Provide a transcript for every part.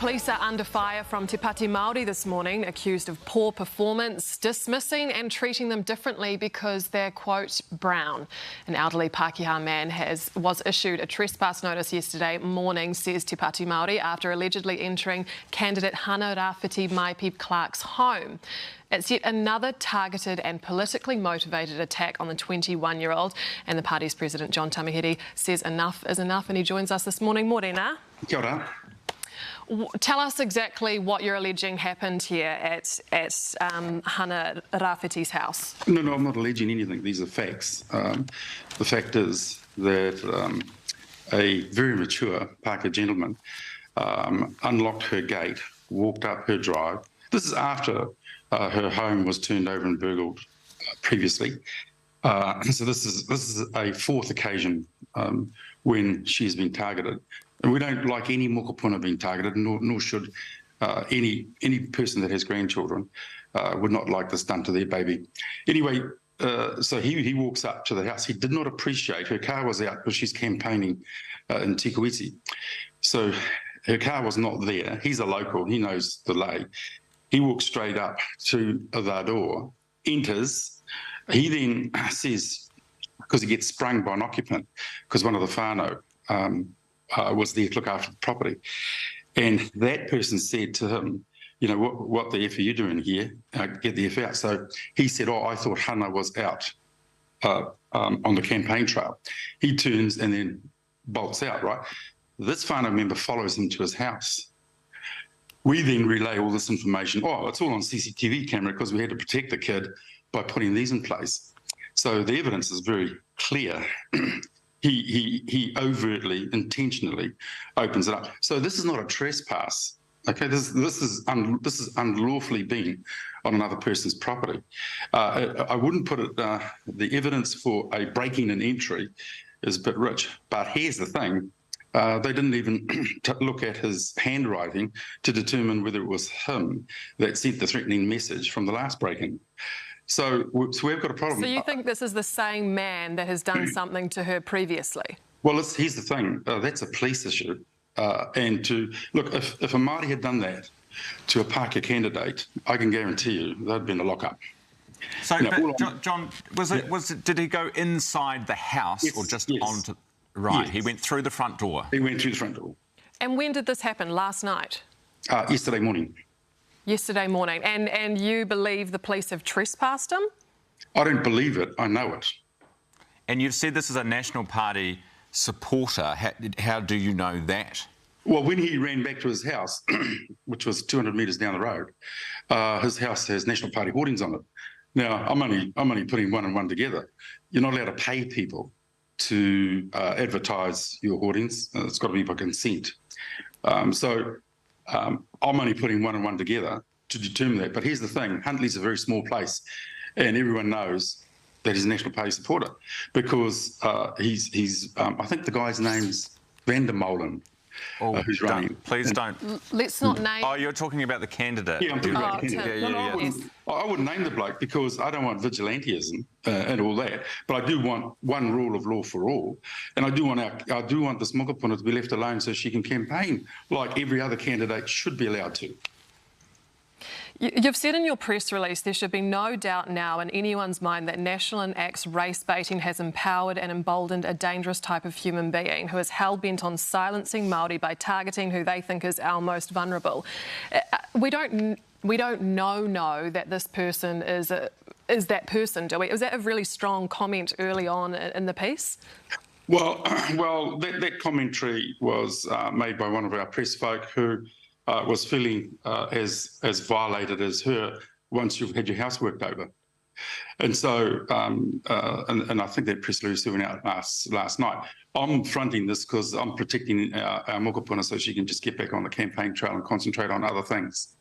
Police are under fire from Te Pāti Māori this morning, accused of poor performance, dismissing and treating them differently because they're, quote, brown. An elderly Pākehā man was issued a trespass notice yesterday morning, says Te Pāti Māori, after allegedly entering candidate Hana-Rāwhiti Maipi-Clarke's home. It's yet another targeted and politically motivated attack on the 21-year-old, and the party's president, John Tamahiri, says enough is enough, and he joins us this morning. Morena. Kia ora. Tell us exactly what you're alleging happened here at Hana-Rāwhiti's house. No, I'm not alleging anything. These are facts. The fact is that a very mature Pākehā gentleman unlocked her gate, walked up her drive. This is after her home was turned over and burgled previously. So this is a fourth occasion when she's been targeted. And we don't like any mokopuna being targeted, nor should any person that has grandchildren would not like this done to their baby. Anyway, so he walks up to the house. He did not appreciate her car was out because she's campaigning in Tikawiti. So her car was not there. He's a local. He knows the lay. He walks straight up to the door, enters. He then says, because he gets sprung by an occupant, because one of the whānau was there to look after the property. And that person said to him, you know, what the F are you doing here? Get the F out. So he said, oh, I thought Hana was out on the campaign trail. He turns and then bolts out, right? This whānau member follows him to his house. We then relay all this information. Oh, it's all on CCTV camera because we had to protect the kid by putting these in place. So the evidence is very clear. He overtly, intentionally opens it up. So this is not a trespass. Okay, this is unlawfully being on another person's property. I wouldn't put it. The evidence for a breaking and entry is a bit rich. But here's the thing: they didn't even look at his handwriting to determine whether it was him that sent the threatening message from the last break-in. So we've got a problem. So you think this is the same man that has done something to her previously? Well, here's the thing. That's a police issue. And to look, if a Māori had done that to a Pākehā candidate, I can guarantee you they'd been in a lockup. So, John, did he go inside the house or just onto? Right, yes. He went through the front door. He went through the front door. And when did this happen? Last night? Yesterday morning. Yesterday morning. And you believe the police have trespassed him? I don't believe it. I know it. And you've said this is a National Party supporter. How do you know that? Well, when he ran back to his house, which was 200 metres down the road, his house has National Party hoardings on it. Now, I'm only putting one and one together. You're not allowed to pay people to advertise your hoardings. It's got to be by consent. I'm only putting one and one together to determine that. But here's the thing, Huntly's a very small place and everyone knows that he's a National Party supporter because he's I think the guy's name's Vandermolen, who's running. Please don't. Let's not name... Oh, you're talking about the candidate. Yeah, I'm talking about the candidate. I wouldn't name the bloke because I don't want vigilantism and all that, but I do want one rule of law for all, and I do want this mokopuna to be left alone so she can campaign like every other candidate should be allowed to. You've said in your press release there should be no doubt now in anyone's mind that National and Act's race baiting has empowered and emboldened a dangerous type of human being who is hell-bent on silencing Māori by targeting who they think is our most vulnerable. We don't know that this person is that person, do we? Was that a really strong comment early on in the piece? Well, that commentary was made by one of our press folk who was feeling as violated as her once you've had your house worked over. And so, and I think that press release went out last night. I'm fronting this because I'm protecting our mokopuna so she can just get back on the campaign trail and concentrate on other things.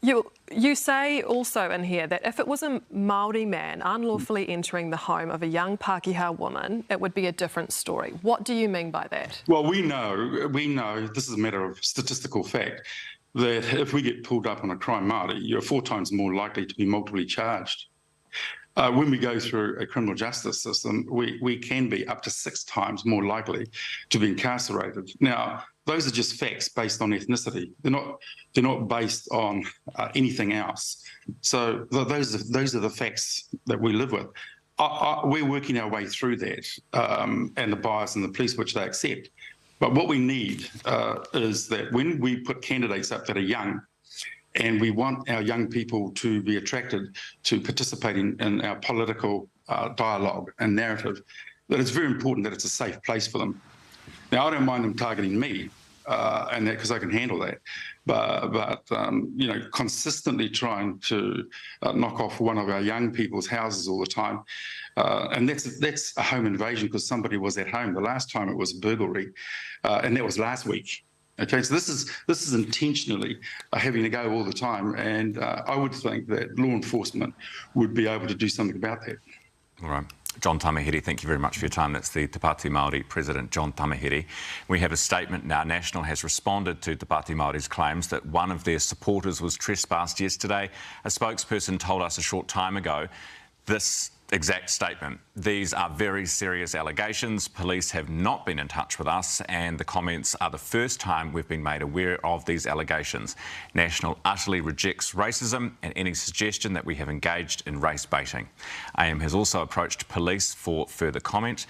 You say also in here that if it was a Māori man unlawfully entering the home of a young Pākehā woman, it would be a different story. What do you mean by that? Well, we know, this is a matter of statistical fact, that if we get pulled up on a crime Māori, you're 4 times more likely to be multiply charged. When we go through a criminal justice system, we can be up to 6 times more likely to be incarcerated. Now, those are just facts based on ethnicity. They're not based on anything else. So those are the facts that we live with. We're working our way through that and the bias in the police, which they accept. But what we need is that when we put candidates up that are young, and we want our young people to be attracted to participating in our political dialogue and narrative, that it's very important that it's a safe place for them. Now, I don't mind them targeting me, and that because I can handle that. But you know, consistently trying to knock off one of our young people's houses all the time, and that's a home invasion because somebody was at home. The last time it was a burglary, and that was last week. Okay, so this is intentionally having to go all the time, and I would think that law enforcement would be able to do something about that. All right. John Tamahiri, thank you very much for your time. That's the Te Pāti Māori President, John Tamahiri. We have a statement now. National has responded to Te Pāti Māori's claims that one of their supporters was trespassed yesterday. A spokesperson told us a short time ago this exact statement. These are very serious allegations. Police have not been in touch with us, and the comments are the first time we've been made aware of these allegations. National utterly rejects racism and any suggestion that we have engaged in race baiting. AM has also approached police for further comment.